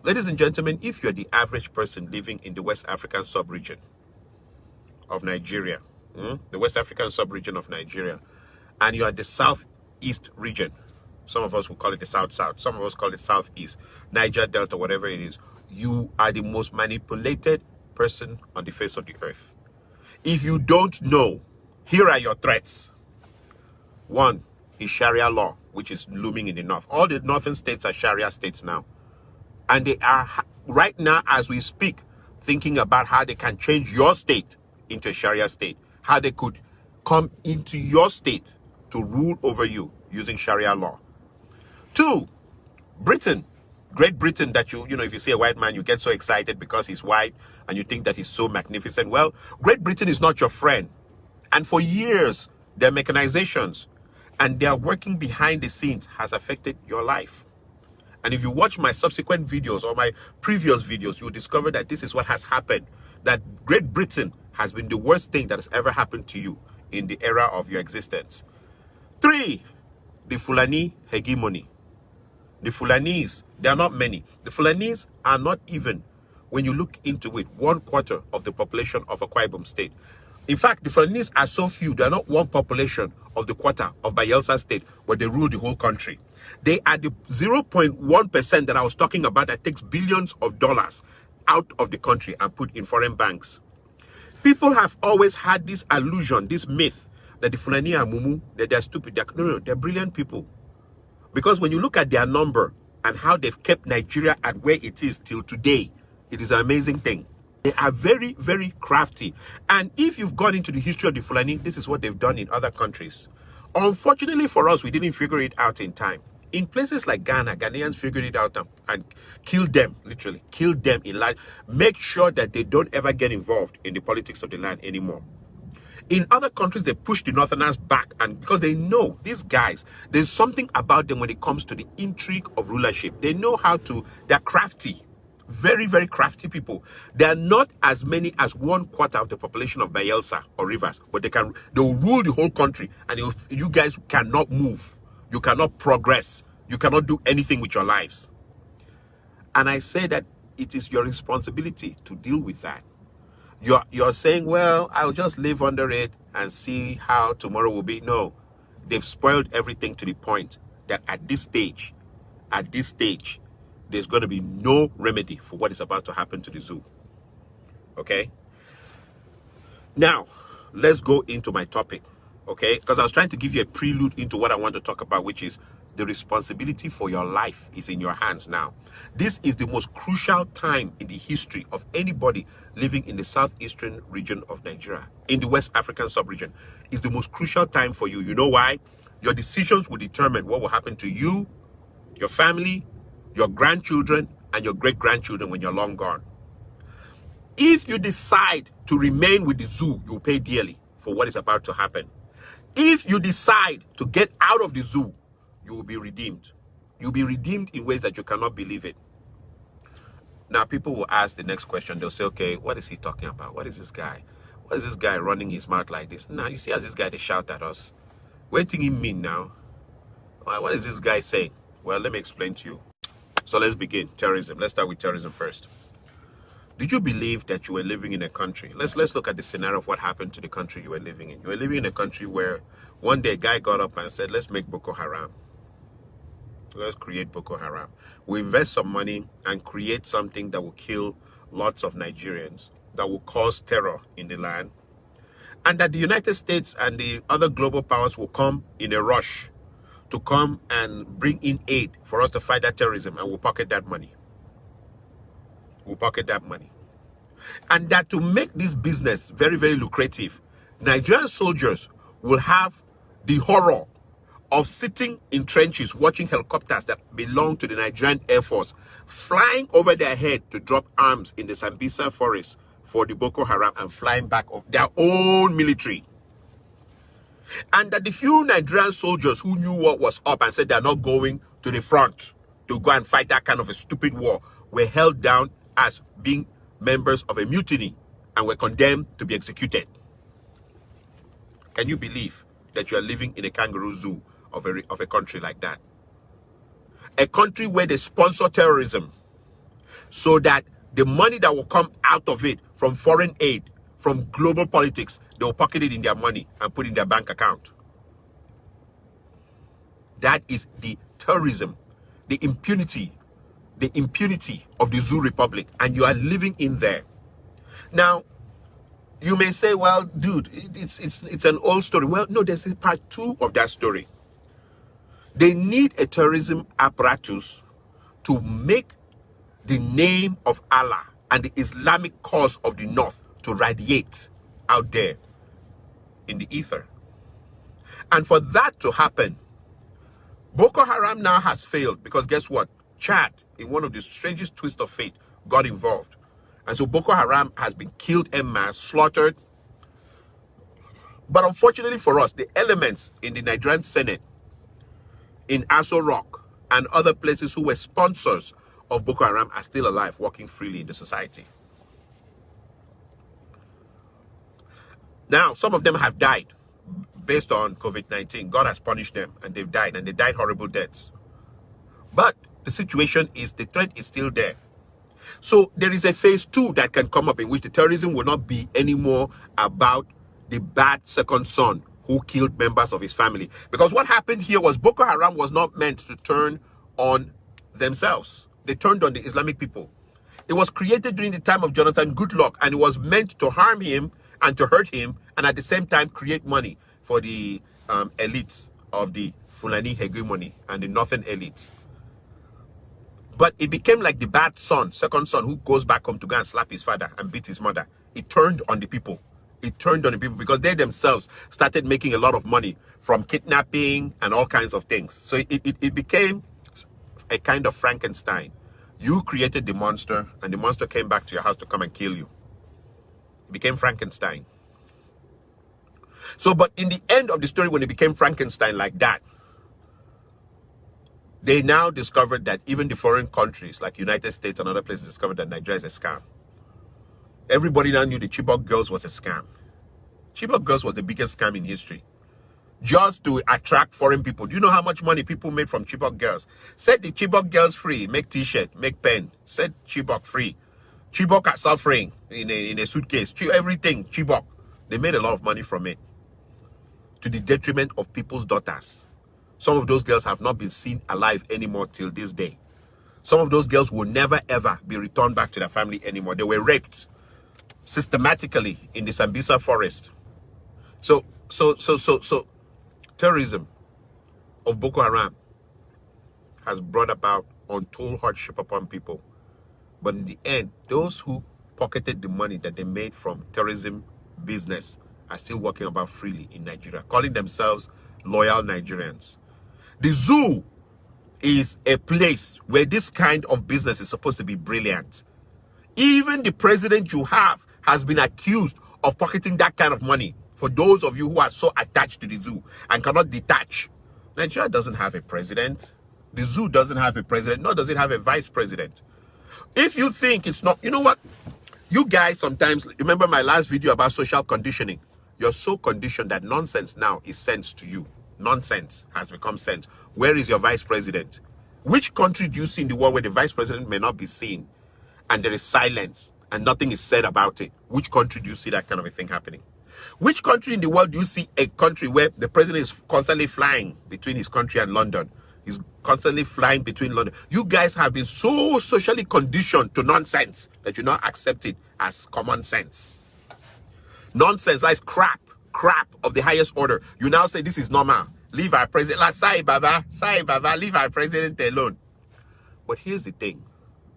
Ladies and gentlemen, if you're the average person living in the West African sub-region of Nigeria, the West African sub-region of Nigeria, and you are the southeast region, some of us will call it the south-south, some of us call it southeast, Niger Delta, whatever it is, you are the most manipulated person on the face of the earth. If you don't know, here are your threats. One is Sharia law, which is looming in the north. All the northern states are Sharia states now. And they are, right now, as we speak, thinking about how they can change your state into a Sharia state. How they could come into your state to rule over you using Sharia law. Two, Britain. Great Britain, that you know, if you see a white man, you get so excited because he's white and you think that he's so magnificent. Well, Great Britain is not your friend. And for years, their mechanizations and their working behind the scenes has affected your life. And if you watch my subsequent videos or my previous videos, you'll discover that this is what has happened. That Great Britain has been the worst thing that has ever happened to you in the era of your existence. Three, the Fulani hegemony. The Fulanis, they are not many. The Fulanis are not even, when you look into it, 1/4 of the population of Akwa Ibom State. In fact, the Fulanis are so few, they are not one population of the quarter of Bayelsa State, where they rule the whole country. They are the 0.1% that I was talking about that takes billions of dollars out of the country and put in foreign banks. People have always had this illusion, this myth, that the Fulani are mumu, that they're stupid. No, they're brilliant people. Because when you look at their number and how they've kept Nigeria at where it is till today, it is an amazing thing. They are very, very crafty. And if you've gone into the history of the Fulani, this is what they've done in other countries. Unfortunately for us, we didn't figure it out in time. In places like Ghana, Ghanaians figured it out and killed them, literally, killed them in life. Make sure that they don't ever get involved in the politics of the land anymore. In other countries, they push the Northerners back, and because they know these guys, there's something about them when it comes to the intrigue of rulership. They know how to, they're crafty, very, very crafty people. They are not as many as 1/4 of the population of Bayelsa or Rivers, but they will rule the whole country, and you guys cannot move. You cannot progress. You cannot do anything with your lives. And I say that it is your responsibility to deal with that. You're saying, well, I'll just live under it and see how tomorrow will be. No, they've spoiled everything to the point that at this stage, there's going to be no remedy for what is about to happen to the zoo. Okay? Now, let's go into my topic. Okay? Because I was trying to give you a prelude into what I want to talk about, which is the responsibility for your life is in your hands now. This is the most crucial time in the history of anybody living in the southeastern region of Nigeria, in the West African sub-region. It's the most crucial time for you. You know why? Your decisions will determine what will happen to you, your family, your grandchildren, and your great-grandchildren when you're long gone. If you decide to remain with the zoo, you'll pay dearly for what is about to happen. If you decide to get out of the zoo, you will be redeemed. You'll be redeemed in ways that you cannot believe it. Now, people will ask the next question. They'll say, okay, what is he talking about? What is this guy? What is this guy running his mouth like this? Now, you see as this guy, they shout at us. What do you mean now? What is this guy saying? Well, let me explain to you. So let's begin. Terrorism. Let's start with terrorism first. Did you believe that you were living in a country? Let's look at the scenario of what happened to the country you were living in. You were living in a country where one day a guy got up and said, let's make Boko Haram. Let's create Boko Haram. We invest some money and create something that will kill lots of Nigerians, that will cause terror in the land, and that the United States and the other global powers will come in a rush to come and bring in aid for us to fight that terrorism, and we'll pocket that money. We'll pocket that money. And that to make this business very, very lucrative, Nigerian soldiers will have the horror of sitting in trenches watching helicopters that belong to the Nigerian Air Force flying over their head to drop arms in the Sambisa forest for the Boko Haram and flying back of their own military. And that the few Nigerian soldiers who knew what was up and said they're not going to the front to go and fight that kind of a stupid war were held down as being members of a mutiny and were condemned to be executed. Can you believe that you are living in a kangaroo zoo of a country like that? A country where they sponsor terrorism. so that the money that will come out of it from foreign aid, from global politics, they will pocket it in their money and put it in their bank account. That is the terrorism, the impunity of the Zoo Republic, and you are living in there. Now, you may say, well, dude, it's an old story. Well, no, there's a part 2 of that story. They need a terrorism apparatus to make the name of Allah and the Islamic cause of the North to radiate out there in the ether. And for that to happen, Boko Haram now has failed, because guess what? Chad, in one of the strangest twists of fate, got involved. And so Boko Haram has been killed en masse, slaughtered. But unfortunately for us, the elements in the Nigerian Senate, in Aso Rock, and other places who were sponsors of Boko Haram are still alive, walking freely in the society. Now, some of them have died based on COVID-19. God has punished them, and they've died, and they died horrible deaths. But the situation is, the threat is still there. So there is a phase 2 that can come up, in which the terrorism will not be anymore about the bad second son who killed members of his family. Because what happened here was Boko Haram was not meant to turn on themselves. They turned on the Islamic people. It was created during the time of Jonathan Goodluck, and it was meant to harm him and to hurt him, and at the same time create money for the elites of the Fulani hegemony and the northern elites. But it became like the bad son, second son, who goes back home to go and slap his father and beat his mother. It turned on the people. It turned on the people because they themselves started making a lot of money from kidnapping and all kinds of things. So it became a kind of Frankenstein. You created the monster, and the monster came back to your house to come and kill you. It became Frankenstein. So, but in the end of the story, when it became Frankenstein like that, they now discovered that even the foreign countries like United States and other places discovered that Nigeria is a scam. Everybody now knew the Chibok girls was a scam. Chibok girls was the biggest scam in history. Just to attract foreign people. Do you know how much money people made from Chibok girls? Set the Chibok girls free, make t-shirt, make pen. Set Chibok free. Chibok are suffering in a suitcase. Everything, Chibok. They made a lot of money from it, to the detriment of people's daughters. Some of those girls have not been seen alive anymore till this day. Some of those girls will never ever be returned back to their family anymore. They were raped systematically in the Sambisa forest. So terrorism of Boko Haram has brought about untold hardship upon people. But in the end, those who pocketed the money that they made from terrorism business are still walking about freely in Nigeria, calling themselves loyal Nigerians. The zoo is a place where this kind of business is supposed to be brilliant. Even the president you have has been accused of pocketing that kind of money. For those of you who are so attached to the zoo and cannot detach, Nigeria doesn't have a president. The zoo doesn't have a president, nor does it have a vice president. If you think it's not, you know what? You guys sometimes, remember my last video about social conditioning? You're so conditioned that nonsense now is sense to you. Nonsense has become sense. Where is your vice president? Which country do you see in the world where the vice president may not be seen and there is silence and nothing is said about it? Which country do you see that kind of a thing happening? Which country in the world do you see a country where the president is constantly flying between his country and London? He's constantly flying between London. You guys have been so socially conditioned to nonsense that you now accept it as common sense. Nonsense, like crap of the highest order. You now say this is normal. Leave our president. Like, Sai Baba, leave our president alone. But here's the thing.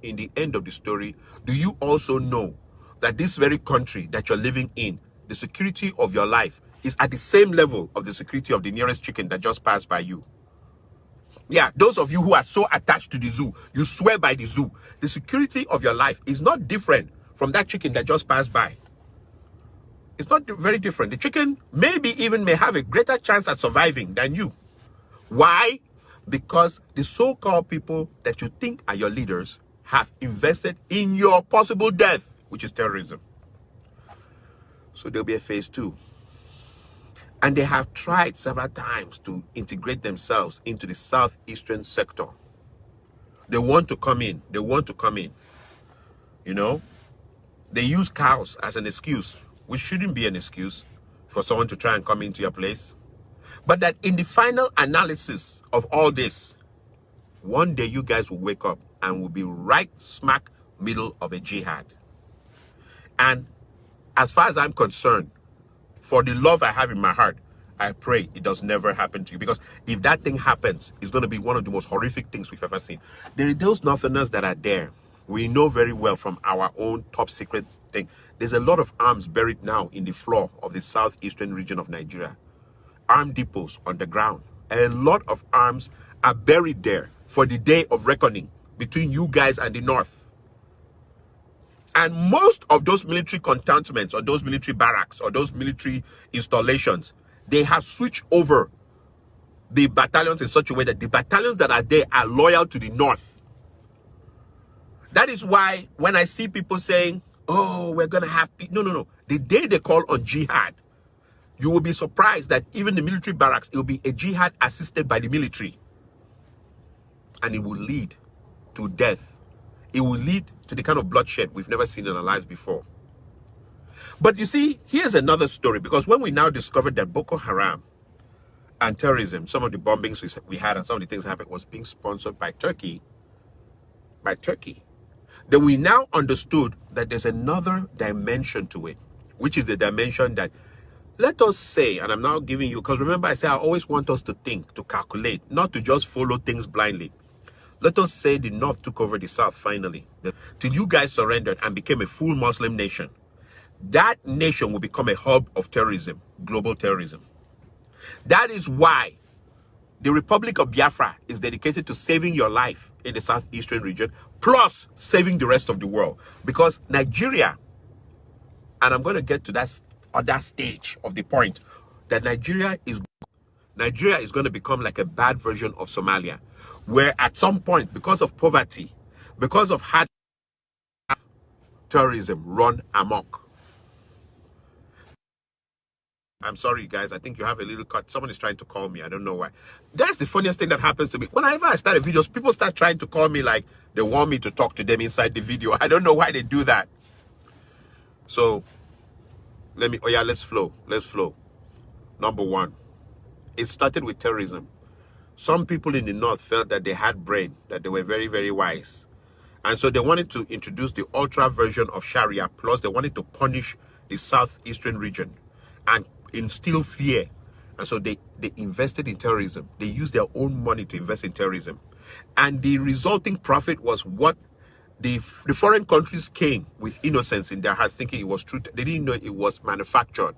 In the end of the story, do you also know that this very country that you're living in, the security of your life is at the same level of the security of the nearest chicken that just passed by you? Yeah, those of you who are so attached to the zoo, you swear by the zoo. The security of your life is not different from that chicken that just passed by. It's not very different. The chicken maybe even may have a greater chance at surviving than you. Why? Because the so-called people that you think are your leaders have invested in your possible death, which is terrorism. So there'll be a phase 2. And they have tried several times to integrate themselves into the southeastern sector. They want to come in. They want to come in. You know, they use cows as an excuse, which shouldn't be an excuse for someone to try and come into your place. But that in the final analysis of all this, one day you guys will wake up and will be right smack middle of a jihad. And as far as I'm concerned, for the love I have in my heart, I pray it does never happen to you. Because if that thing happens, it's going to be one of the most horrific things we've ever seen. There are those Northerners that are there. We know very well from our own top secret thing. There's a lot of arms buried now in the floor of the southeastern region of Nigeria. Arm depots on the ground. A lot of arms are buried there for the day of reckoning between you guys and the North. And most of those military cantonments or those military barracks or those military installations, they have switched over the battalions in such a way that the battalions that are there are loyal to the North. That is why when I see people saying, oh, we're going to have peace. No, no, no. The day they call on jihad, you will be surprised that even the military barracks, it will be a jihad assisted by the military. And it will lead to death. It will lead to the kind of bloodshed we've never seen in our lives before. But you see, here's another story, because when we now discovered that Boko Haram and terrorism, some of the bombings we had and some of the things that happened was being sponsored by Turkey, then we now understood that there's another dimension to it, which is the dimension that, let us say, and I'm now giving you, because remember I say I always want us to think, to calculate, not to just follow things blindly. Let us say the North took over the South finally, till you guys surrendered and became a full Muslim nation. That nation will become a hub of terrorism, global terrorism. That is why the Republic of Biafra is dedicated to saving your life in the southeastern region, plus saving the rest of the world. Because Nigeria, and I'm going to get to that other stage of the point, that Nigeria is going to become like a bad version of Somalia, where at some point, because of poverty, because of hard terrorism run amok. I'm sorry, guys. I think you have a little cut. Someone is trying to call me. I don't know why. That's the funniest thing that happens to me. Whenever I start a video, people start trying to call me like they want me to talk to them inside the video. I don't know why they do that. So, let's flow. Let's flow. Number one, it started with terrorism. Some people in the North felt that they had brain, that they were very, very wise. And so they wanted to introduce the ultra version of Sharia, plus they wanted to punish the southeastern region and instill fear. And so they invested in terrorism. They used their own money to invest in terrorism. And the resulting profit was what the foreign countries came with innocence in their hearts, thinking it was true. They didn't know it was manufactured.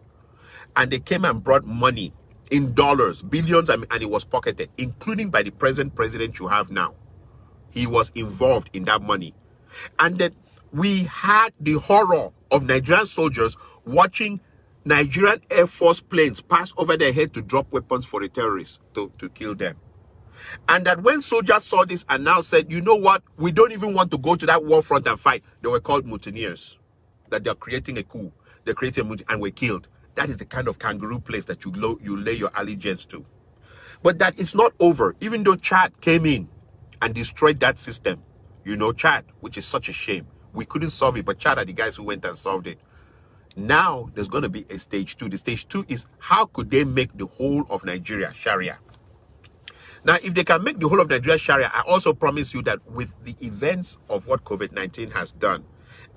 And they came and brought money in dollars, billions, and it was pocketed, including by the present president you have now. He was involved in that money. And then we had the horror of Nigerian soldiers watching Nigerian Air Force planes pass over their head to drop weapons for the terrorists, to kill them. And that when soldiers saw this and now said, you know what, we don't even want to go to that war front and fight, they were called mutineers. That they're creating a coup. They're creating a mutiny and were killed. That is the kind of kangaroo place that you lay your allegiance to. But that it's not over. Even though Chad came in and destroyed that system, you know, Chad, which is such a shame. We couldn't solve it, but Chad are the guys who went and solved it. Now there's going to be a stage two. The stage two is how could they make the whole of Nigeria Sharia? Now, if they can make the whole of Nigeria Sharia, I also promise you that with the events of what COVID-19 has done,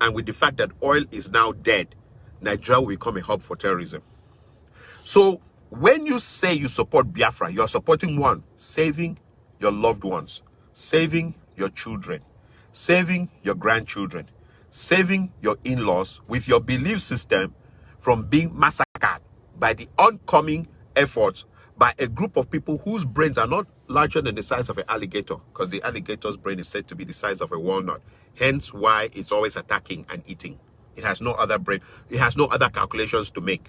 and with the fact that oil is now dead, Nigeria will become a hub for terrorism. So when you say you support Biafra, you're supporting one, saving your loved ones, saving your children, saving your grandchildren, saving your in-laws with your belief system from being massacred by the oncoming efforts by a group of people whose brains are not larger than the size of an alligator, because the alligator's brain is said to be the size of a walnut. Hence why it's always attacking and eating. It has no other brain. It has no other calculations to make.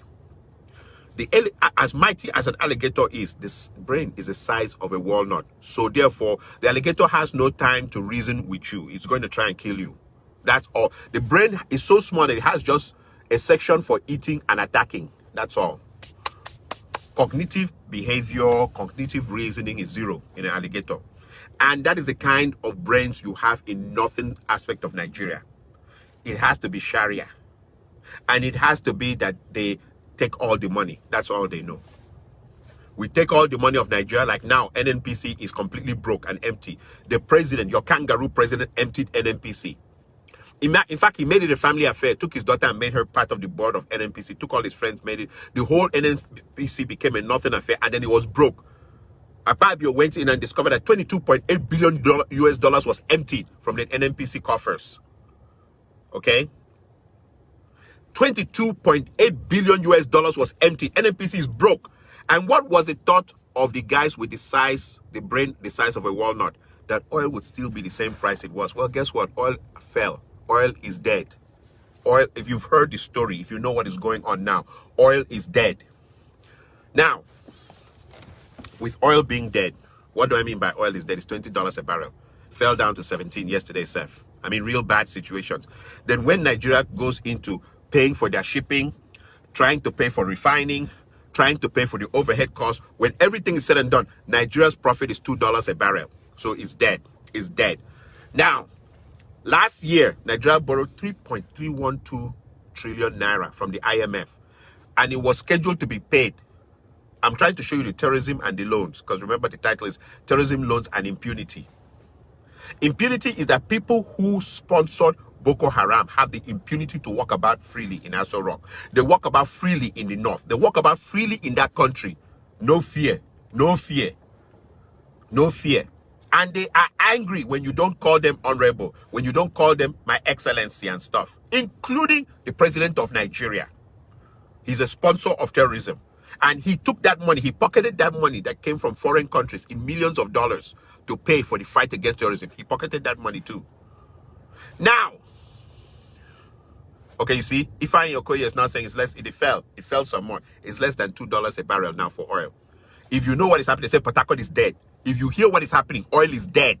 As mighty as an alligator is, this brain is the size of a walnut. So therefore, the alligator has no time to reason with you. It's going to try and kill you. That's all. The brain is so small that it has just a section for eating and attacking. That's all. Cognitive behavior, cognitive reasoning is zero in an alligator. And that is the kind of brains you have in northern aspect of Nigeria. It has to be Sharia. And it has to be that they take all the money. That's all they know. We take all the money of Nigeria. Like now, NNPC is completely broke and empty. The president, your kangaroo president, emptied NNPC. In fact, he made it a family affair, took his daughter and made her part of the board of NNPC, took all his friends, made it. The whole NNPC became a nothing affair, and then it was broke. Akpabio went in and discovered that $22.8 billion US dollars was emptied from the NNPC coffers. Okay? 22.8 billion US dollars was emptied. NNPC is broke. And what was the thought of the guys with the size, the brain, the size of a walnut? That oil would still be the same price it was. Well, guess what? Oil fell. Oil is dead. Oil, if you've heard the story, if you know what is going on now, oil is dead. Now, with oil being dead, what do I mean by oil is dead? It's $20 a barrel. Fell down to 17 yesterday, Seth. I mean, real bad situations. Then when Nigeria goes into paying for their shipping, trying to pay for refining, trying to pay for the overhead costs, when everything is said and done, Nigeria's profit is $2 a barrel. So it's dead. It's dead. Now, last year, Nigeria borrowed 3.312 trillion naira from the IMF, and it was scheduled to be paid. I'm trying to show you the terrorism and the loans, because remember the title is Terrorism, Loans, and Impunity. Impunity is that people who sponsored Boko Haram have the impunity to walk about freely in Aso Rock. They walk about freely in the north. They walk about freely in that country. No fear. No fear. No fear. And they are angry when you don't call them honorable, when you don't call them my excellency and stuff, including the president of Nigeria. He's a sponsor of terrorism. And he took that money, he pocketed that money that came from foreign countries in millions of dollars to pay for the fight against terrorism. He pocketed that money too. Now, okay, you see, Ifeanyi Okoye is now saying it's less, it fell some more. It's less than $2 a barrel now for oil. If you know what is happening, they say Port Harcourt is dead. If you hear what is happening, oil is dead.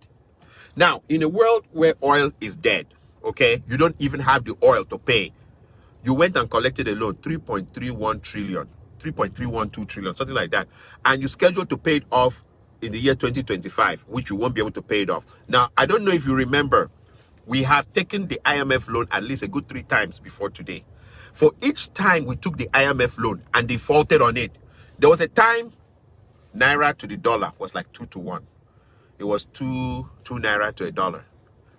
Now, in a world where oil is dead, okay, you don't even have the oil to pay. You went and collected a loan, 3.31 trillion, 3.312 trillion, something like that. And you scheduled to pay it off in the year 2025, which you won't be able to pay it off. Now, I don't know if you remember, we have taken the IMF loan at least a good 3 times before today. For each time we took the IMF loan and defaulted on it, there was a time Naira to the dollar was like 2 to 1. It was 2 Naira to a dollar.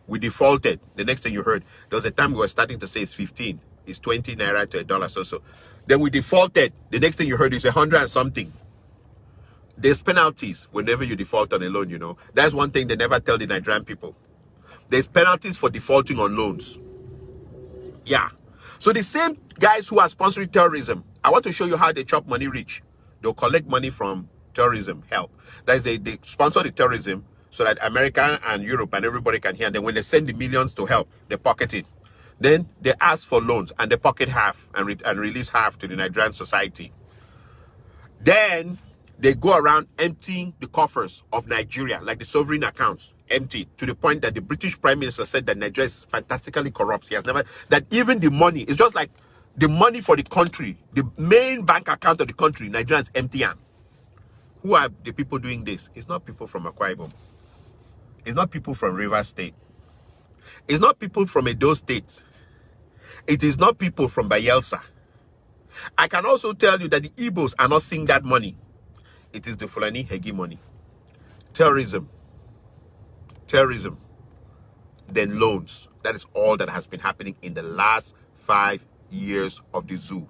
We defaulted. The next thing you heard, there was a time we were starting to say it's 15. It's 20 Naira to a dollar. So. Then we defaulted. The next thing you heard is 100 and something. There's penalties whenever you default on a loan, you know. That's one thing they never tell the Nigerian people. There's penalties for defaulting on loans. Yeah. So the same guys who are sponsoring terrorism, I want to show you how they chop money rich. They'll collect money from terrorism help. That is, they sponsor the terrorism so that America and Europe and everybody can hear. And then when they send the millions to help, they pocket it. Then they ask for loans and they pocket half and release half to the Nigerian society. Then they go around emptying the coffers of Nigeria, like the sovereign accounts, emptied to the point that the British Prime Minister said that Nigeria is fantastically corrupt. He has never, that even the money, it's just like the money for the country, the main bank account of the country, Nigeria is empty. Who are the people doing this? It's not people from Akwa Ibom. It's not people from Rivers State. It's not people from Edo State. It is not people from Bayelsa. I can also tell you that the Igbos are not seeing that money. It is the Fulani hegemony. Terrorism. Terrorism. Then loans. That is all that has been happening in the last 5 years of the zoo.